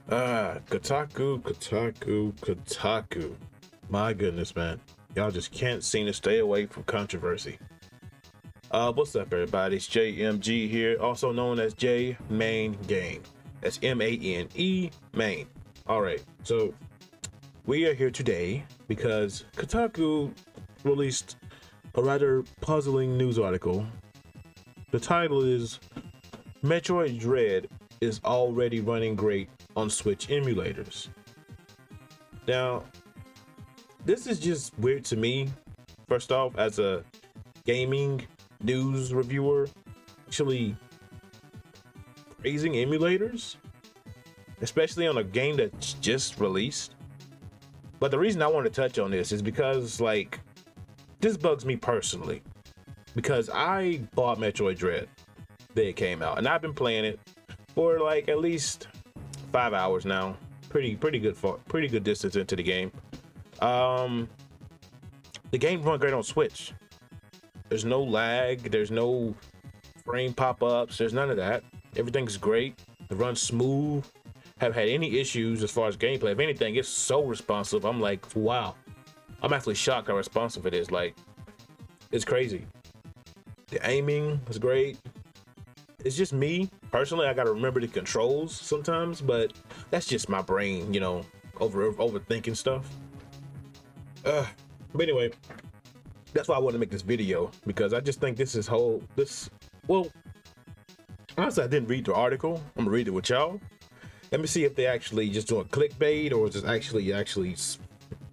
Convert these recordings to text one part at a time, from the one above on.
Kotaku. My goodness, man. Y'all just can't seem to stay away from controversy. What's up, everybody? It's JMG here, also known as J Main Game. That's M-A-N-E, Main. All right, so we are here today because Kotaku released a rather puzzling news article. The title is Metroid Dread is already running great on Switch emulators. Now, this is just weird to me. First off, as a gaming news reviewer, actually praising emulators, especially on a game that's just released. But the reason I want to touch on this is because, like, this bugs me personally, because I bought Metroid Dread the day it came out, and I've been playing it for like at least 5 hours now. Pretty good distance into the game. The game runs great on Switch. There's no lag, there's no frame pop-ups, there's none of that. Everything's great. It runs smooth. Haven't had any issues as far as gameplay. If anything, it's so responsive. I'm like, wow. I'm actually shocked how responsive it is. Like, it's crazy. The aiming is great. It's just me personally. I gotta remember the controls sometimes, but that's just my brain, you know, overthinking stuff. But anyway, that's why I want to make this video, because I just think well, honestly, I didn't read the article. I'm gonna read it with y'all. Let me see if they actually just doing clickbait or just actually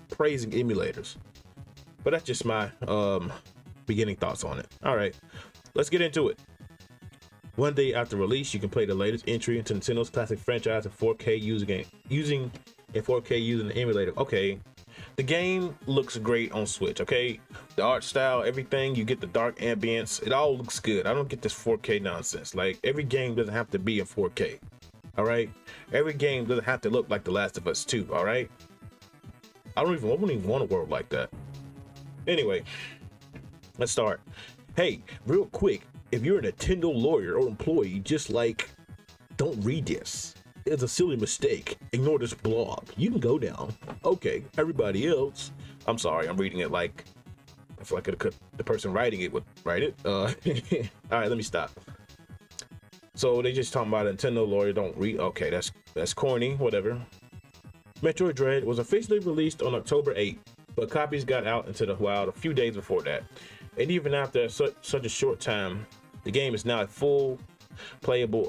praising emulators. But that's just my beginning thoughts on it. All right, let's get into it. One day after release, you can play the latest entry into Nintendo's classic franchise in 4K using an emulator. Okay, the game looks great on Switch. Okay, the art style, everything, you get the dark ambience, it all looks good. I don't get this 4K nonsense. Like, every game doesn't have to be in 4K. All right, every game doesn't have to look like The Last of Us 2. All right, I wouldn't even want a world like that. Anyway, let's start. Hey, real quick, if you're a Nintendo lawyer or employee, just like, don't read this. It's a silly mistake. Ignore this blog. You can go down. Okay, everybody else. I'm sorry, I'm reading it like, I feel like the person writing it would write it. All right, let me stop. So they just talking about a Nintendo lawyer don't read. Okay, that's corny, whatever. Metroid Dread was officially released on October 8th, but copies got out into the wild a few days before that. And even after such a short time, the game is now full playable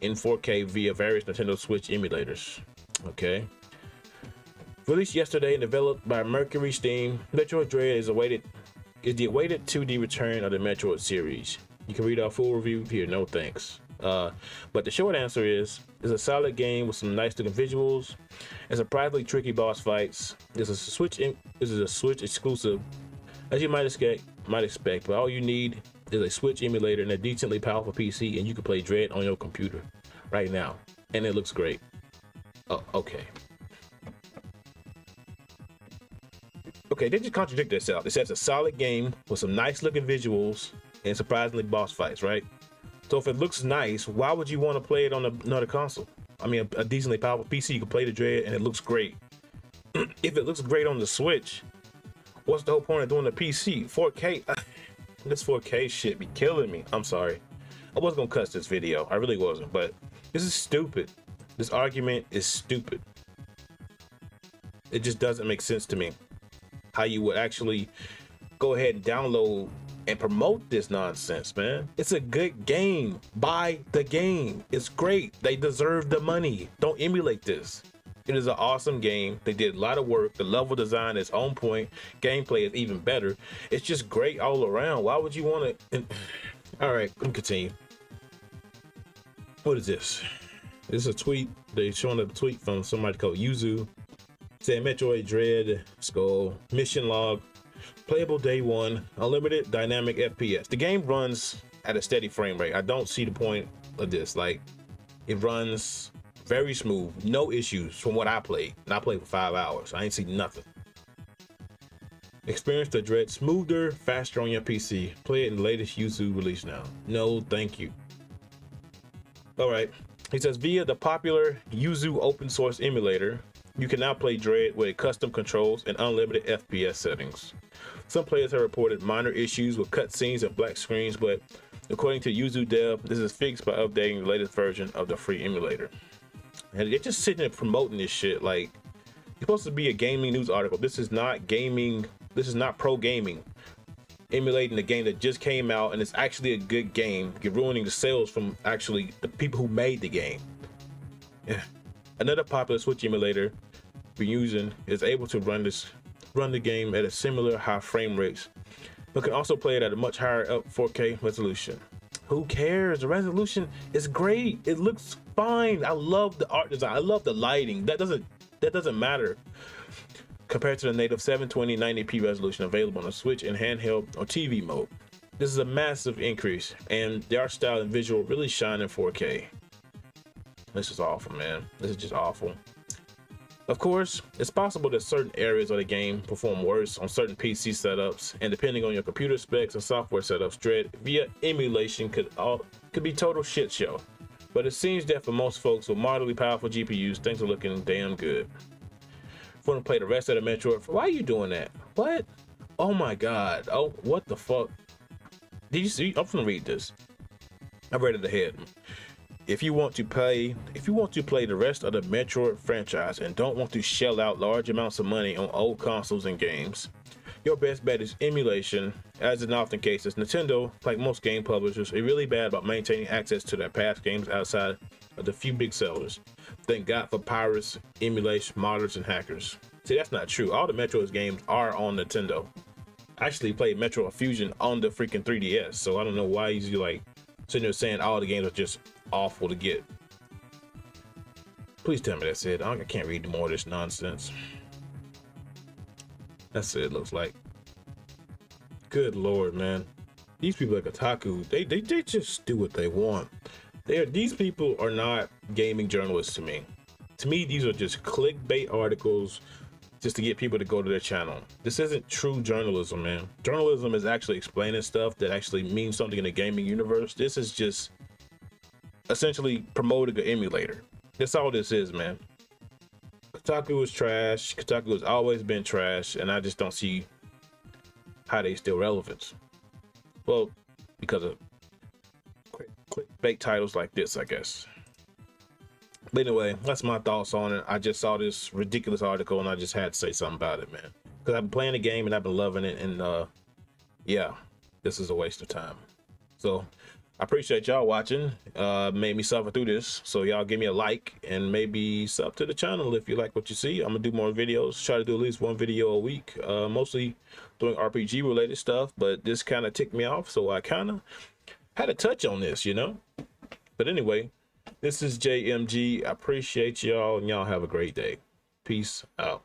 in 4K via various Nintendo Switch emulators. Okay. Released yesterday and developed by Mercury Steam, Metroid Dread is the awaited 2D return of the Metroid series. You can read our full review here. No thanks. But the short answer is, it's a solid game with some nice looking visuals and surprisingly tricky boss fights. This is a Switch exclusive, as you might expect, but all you need is a Switch emulator and a decently powerful PC, and you can play Dread on your computer right now, and it looks great. Oh, okay. Okay, they just contradict themselves. It says a solid game with some nice looking visuals and surprisingly boss fights, right? So if it looks nice, why would you want to play it on another console? I mean, a decently powerful PC, you can play the Dread and it looks great. If it looks great on the Switch, what's the whole point of doing the PC? 4K? This 4K shit be killing me. I'm sorry. I wasn't gonna cuss this video. I really wasn't, but this is stupid. This argument is stupid. It just doesn't make sense to me how you would actually go ahead and download and promote this nonsense, man. It's a good game. Buy the game. It's great. They deserve the money. Don't emulate this. It is an awesome game. They did a lot of work. The level design is on point. Gameplay is even better. It's just great all around. Why would you want to? All right, let me continue. What is this? This is a tweet. They're showing a tweet from somebody called Yuzu, saying Metroid Dread Skull mission log, playable day one, unlimited dynamic FPS. The game runs at a steady frame rate. I don't see the point of this. Like, it runs very smooth, no issues from what I played. And I played for 5 hours. I ain't seen nothing. Experience the Dread smoother, faster on your PC. Play it in the latest Yuzu release now. No, thank you. All right. He says, via the popular Yuzu open source emulator, you can now play Dread with custom controls and unlimited FPS settings. Some players have reported minor issues with cutscenes and black screens, but according to Yuzu Dev, this is fixed by updating the latest version of the free emulator. And they're just sitting there promoting this shit like it's supposed to be a gaming news article. This is not gaming. This is not pro gaming. Emulating the game that just came out and it's actually a good game. You're ruining the sales from actually the people who made the game. Yeah. Another popular Switch emulator we're using is able to run the game at a similar high frame rates, but can also play it at a much higher up 4K resolution. Who cares? The resolution is great. It looks fine. I love the art design. I love the lighting. That doesn't matter compared to the native 720 90p resolution available on the Switch in handheld or TV mode. This is a massive increase, and the art style and visual really shine in 4K. This is awful, man. This is just awful. Of course, it's possible that certain areas of the game perform worse on certain PC setups, and depending on your computer specs and software setups, Dread via emulation could be total shit show. But it seems that for most folks with moderately powerful GPUs, things are looking damn good. If you want to play the rest of the Metroid, why are you doing that? What? Oh my god. Oh, what the fuck? Did you see? I'm gonna read this. I read it ahead. If you want to play the rest of the Metroid franchise and don't want to shell out large amounts of money on old consoles and games, your best bet is emulation. As in often cases, Nintendo, like most game publishers, are really bad about maintaining access to their past games outside of the few big sellers. Thank God for pirates, emulation, modders, and hackers. See, that's not true. All the Metroid games are on Nintendo. I actually played Metroid Fusion on the freaking 3DS, so I don't know why he's like sitting there saying all the games are just awful to get. Please tell me that's it. I can't read more of this nonsense. That's it, looks like. Good lord, man. These people at Kotaku, they just do what they want. These people are not gaming journalists to me. To me, these are just clickbait articles just to get people to go to their channel. This isn't true journalism, man. Journalism is actually explaining stuff that actually means something in the gaming universe. This is just essentially promoting an emulator. That's all this is, man. Kotaku is trash. Kotaku has always been trash, and I just don't see how they still relevant. Well, because of clickbait titles like this, I guess. But anyway, that's my thoughts on it. I just saw this ridiculous article and I just had to say something about it, man. Because I've been playing the game and I've been loving it, and yeah, this is a waste of time. So I appreciate y'all watching. Made me suffer through this, so y'all give me a like and maybe sub to the channel if you like what you see. I'm gonna do more videos, try to do at least one video a week, mostly doing RPG related stuff, but this kind of ticked me off, so I kind of had to touch on this, you know. But anyway, this is JMG. I appreciate y'all, and y'all have a great day. Peace out.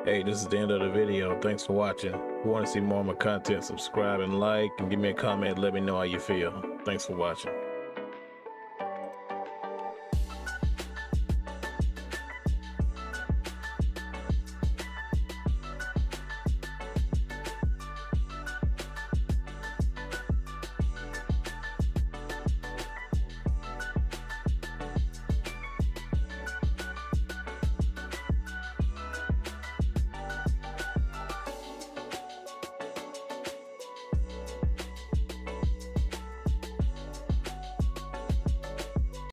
Hey, this is the end of the video. Thanks for watching. If you want to see more of my content, subscribe and like, and give me a comment. Let me know how you feel. Thanks for watching.